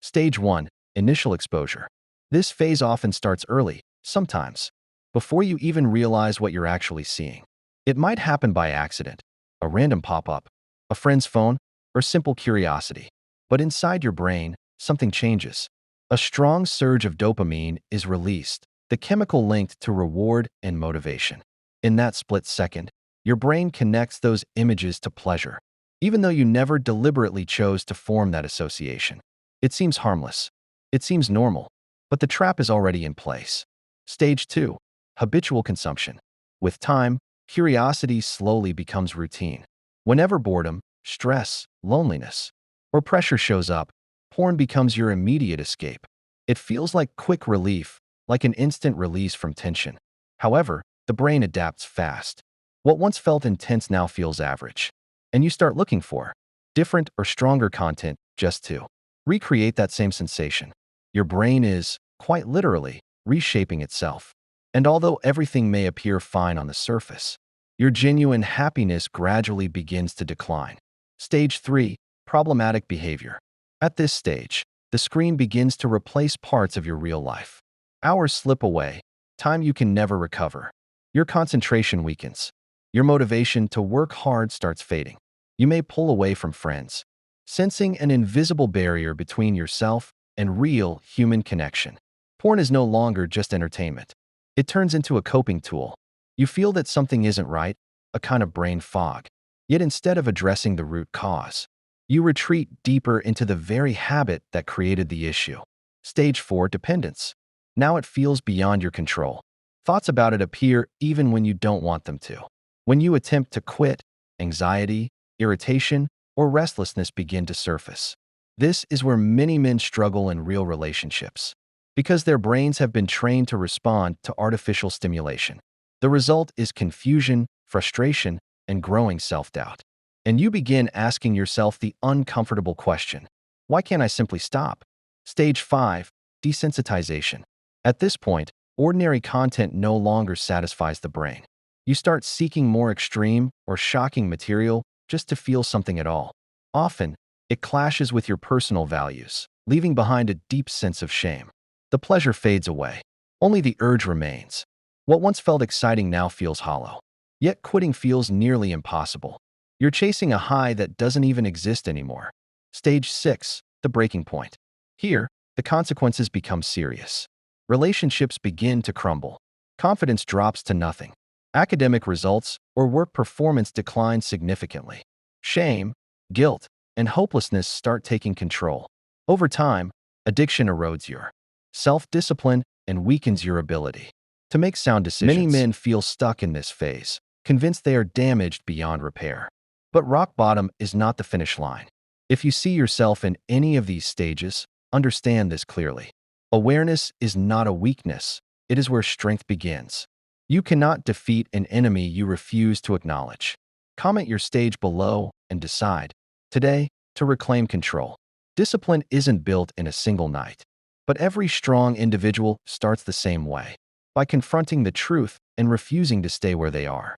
Stage 1. Initial exposure. This phase often starts early, sometimes, before you even realize what you're actually seeing. It might happen by accident, a random pop-up, a friend's phone, or simple curiosity. But inside your brain, something changes. A strong surge of dopamine is released, the chemical linked to reward and motivation. In that split second, your brain connects those images to pleasure, even though you never deliberately chose to form that association. It seems harmless. It seems normal, but the trap is already in place. Stage 2. Habitual consumption. With time, curiosity slowly becomes routine. Whenever boredom, stress, loneliness, or pressure shows up, porn becomes your immediate escape. It feels like quick relief, like an instant release from tension. However, the brain adapts fast. What once felt intense now feels average. And you start looking for different or stronger content just to recreate that same sensation. Your brain is, quite literally, reshaping itself. And although everything may appear fine on the surface, your genuine happiness gradually begins to decline. Stage 3. Problematic behavior. At this stage, the screen begins to replace parts of your real life. Hours slip away, time you can never recover. Your concentration weakens. Your motivation to work hard starts fading. You may pull away from friends, sensing an invisible barrier between yourself and real human connection. Porn is no longer just entertainment. It turns into a coping tool. You feel that something isn't right, a kind of brain fog. Yet instead of addressing the root cause, you retreat deeper into the very habit that created the issue. Stage 4. Dependence. Now it feels beyond your control. Thoughts about it appear even when you don't want them to. When you attempt to quit, anxiety, irritation, or restlessness begin to surface. This is where many men struggle in real relationships, because their brains have been trained to respond to artificial stimulation. The result is confusion, frustration, and growing self-doubt. And you begin asking yourself the uncomfortable question, why can't I simply stop? Stage 5. Desensitization. At this point, ordinary content no longer satisfies the brain. You start seeking more extreme or shocking material just to feel something at all. Often, it clashes with your personal values, leaving behind a deep sense of shame. The pleasure fades away. Only the urge remains. What once felt exciting now feels hollow. Yet quitting feels nearly impossible. You're chasing a high that doesn't even exist anymore. Stage 6. The breaking point. Here, the consequences become serious. Relationships begin to crumble. Confidence drops to nothing. Academic results or work performance decline significantly. Shame, guilt, and hopelessness start taking control. Over time, addiction erodes your self-discipline and weakens your ability to make sound decisions. Many men feel stuck in this phase, convinced they are damaged beyond repair. But rock bottom is not the finish line. If you see yourself in any of these stages, understand this clearly. Awareness is not a weakness. It is where strength begins. You cannot defeat an enemy you refuse to acknowledge. Comment your stage below and decide, today, to reclaim control. Discipline isn't built in a single night, but every strong individual starts the same way, by confronting the truth and refusing to stay where they are.